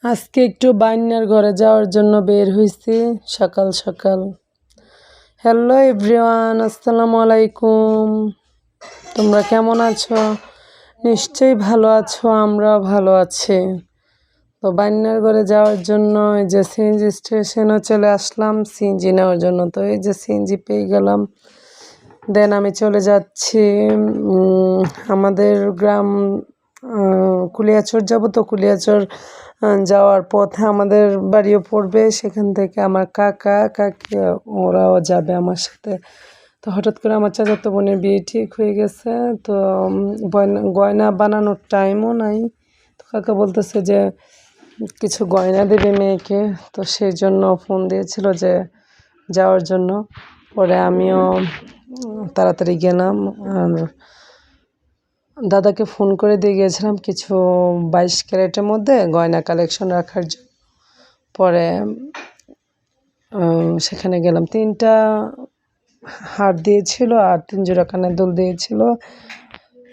আজকে একটু বাইন্যার ঘরে যাওয়ার জন্য বের হইছি সকাল সকাল। হ্যালো এভরিওয়ান, আসসালামু আলাইকুম। তোমরা কেমন আছো? নিশ্চয়ই ভালো আছো, আমরাও ভালো আছি। তো বাইন্যার ঘরে যাওয়ার জন্য এই যে সিএনজি স্টেশনে চলে আসলাম সিএনজি নেওয়ার জন্য। তো এই যে সিএনজি পেয়ে গেলাম। দেন আমি চলে যাচ্ছি আমাদের গ্রাম কুলিয়াচর যাব। তো কুলিয়াচর যাওয়ার পথে আমাদের বাড়িও পড়বে, সেখান থেকে আমার কাকা কাকি ওরাও যাবে আমার সাথে। তো হঠাৎ করে আমার চাচাতো বোনের বিয়ে ঠিক হয়ে গেছে। তো গয়না বানানোর টাইমও নাই। তো কাকা বলতেছে যে কিছু গয়না দেবে মেয়েকে, তো সেই জন্য ফোন দিয়েছিল যে যাওয়ার জন্য। পরে আমিও তাড়াতাড়ি গেলাম আর দাদাকে ফোন করে দিয়ে গিয়েছিলাম কিছু 22 ক্যারেটের মধ্যে গয়না কালেকশন রাখার জন্য। পরে সেখানে গেলাম, 3টা হার দিয়েছিল আর 3 জোড়া কানের দুল দিয়েছিল।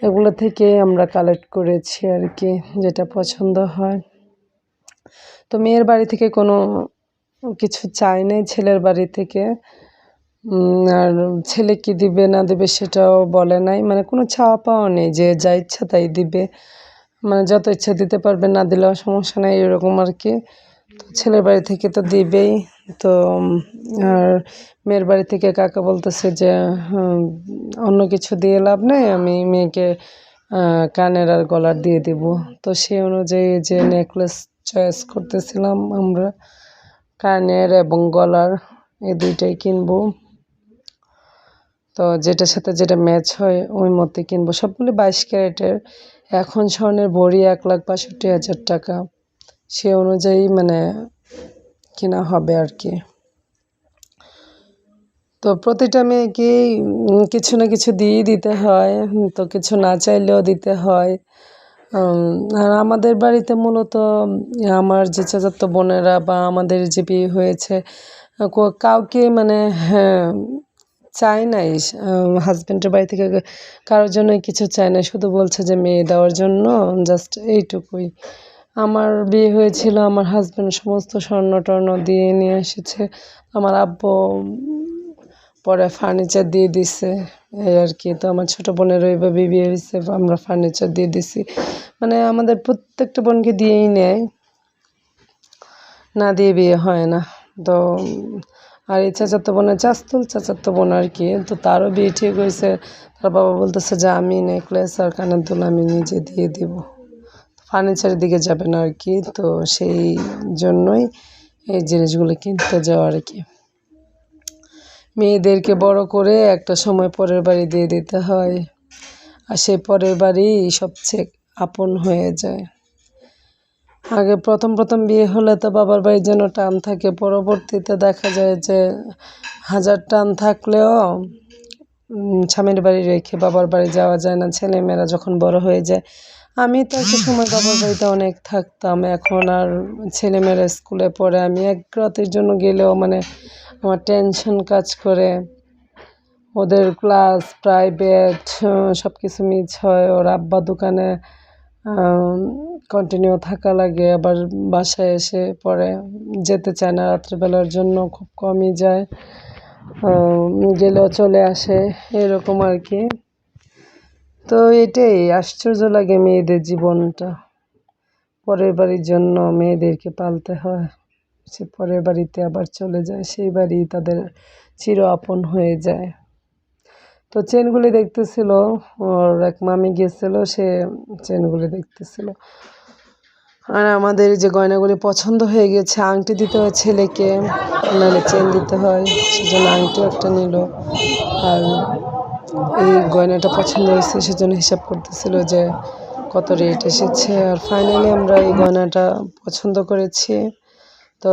এগুলো থেকে আমরা কালেক্ট করেছি আর কি, যেটা পছন্দ হয়। তো মেয়ের বাড়ি থেকে কোনো কিছু চাই নাই, ছেলের বাড়ি থেকে। আর ছেলে কি দিবে না দেবে সেটাও বলে নাই, মানে কোনো চাওয়া পাওয়া নেই যে যা ইচ্ছা তাই দিবে, মানে যত ইচ্ছা দিতে পারবে, না দিলেও সমস্যা নেই এরকম আর কি। তো ছেলের বাড়ি থেকে তো দিবেই। তো আর মেয়ের বাড়ি থেকে কাকা বলতেছে যে অন্য কিছু দিয়ে লাভ নেই, আমি মেয়েকে কানের আর গলার দিয়ে দিব। তো সেই অনুযায়ী যে নেকলেস চয়েস করতেছিলাম আমরা, কানের এবং গলার এই দুইটাই কিনবো। তো যেটার সাথে যেটা ম্যাচ হয় ওই মতে কিনবো, সবগুলো 22 ক্যারেটের। এখন স্বর্ণের ভরি 1,65,000 টাকা, সে অনুযায়ী মানে কেনা হবে আর কি। তো প্রতিটা মেয়েকেই কিছু না কিছু দিয়েই দিতে হয়, তো কিছু না চাইলেও দিতে হয়। আর আমাদের বাড়িতে মূলত আমার যে চাচাতো বোনেরা বা আমাদের যে বিয়ে হয়েছে কাউকে মানে চাই নাই, হাজব্যান্ডের বাড়ি থেকে কারোর জন্যই কিছু চায় না, শুধু বলছে যে মেয়ে দেওয়ার জন্য, জাস্ট এইটুকুই। আমার বিয়ে হয়েছিল, আমার হাজব্যান্ড সমস্ত স্বর্ণ টর্ণ দিয়ে নিয়ে এসেছে। আমার আব্বু পরে ফার্নিচার দিয়ে দিছে এই আর কি। তো আমার ছোটো বোনের ওইভাবে বিয়ে হয়েছে, আমরা ফার্নিচার দিয়ে দিছি, মানে আমাদের প্রত্যেকটা বোনকে দিয়েই নেয়, না দিয়ে বিয়ে হয় না। তো আর এই চাচাতো বোনের চাচাতো বোন আর কি, তো তারও বিয়ে ঠিক হয়েছে। তার বাবা বলতেছে যে আমি নেকলেস আর কানের দুল আমি নিজে দিয়ে দিব, ফার্নিচারের দিকে যাবে না আর কি। তো সেই জন্যই এই জিনিসগুলো কিনতে যাওয়া আর কি। মেয়েদেরকে বড় করে একটা সময় পরের বাড়ি দিয়ে দিতে হয়, আর সেই পরের বাড়ি সবচেয়ে আপন হয়ে যায়। আগে প্রথম বিয়ে হলে তো বাবার বাড়ির জন্য টান থাকে, পরবর্তীতে দেখা যায় যে হাজার টান থাকলেও স্বামীর বাড়ি রেখে বাবার বাড়ি যাওয়া যায় না, ছেলেমেয়েরা যখন বড় হয়ে যায়। আমি তো একটা সময় বাবার বাড়িতে অনেক থাকতাম, এখন আর ছেলেমেয়েরা স্কুলে পড়ে, আমি এক রাতের জন্য গেলেও মানে আমার টেনশন কাজ করে। ওদের ক্লাস প্রাইভেট সব কিছু মিস হয়, ওর আব্বা দোকানে কন্টিনিউ থাকা লাগে, আবার বাসায় এসে পরে যেতে চায় না, রাত্রেবেলার জন্য খুব কমই যায়, গেলেও চলে আসে এরকম আর কি। তো এটাই আশ্চর্য লাগে মেয়েদের জীবনটা, পরের বাড়ির জন্য মেয়েদেরকে পালতে হয়, সে পরের বাড়িতে আবার চলে যায়, সেই বাড়ি তাদের চির আপন হয়ে যায়। তো চেনগুলি দেখতেছিল, ওর এক মামি গিয়েছিল, সে চেনগুলি দেখতেছিল। আর আমাদের যে গয়নাগুলি পছন্দ হয়ে গেছে, আংটি দিতে হয় ছেলেকে, নাহলে চেন দিতে হয়, সেজন্য আংটিও একটা নিল। আর এই গয়নাটা পছন্দ হয়েছে, সেজন্য হিসাব করতেছিল যে কত রেট এসেছে। আর ফাইনালি আমরা এই গয়নাটা পছন্দ করেছি। তো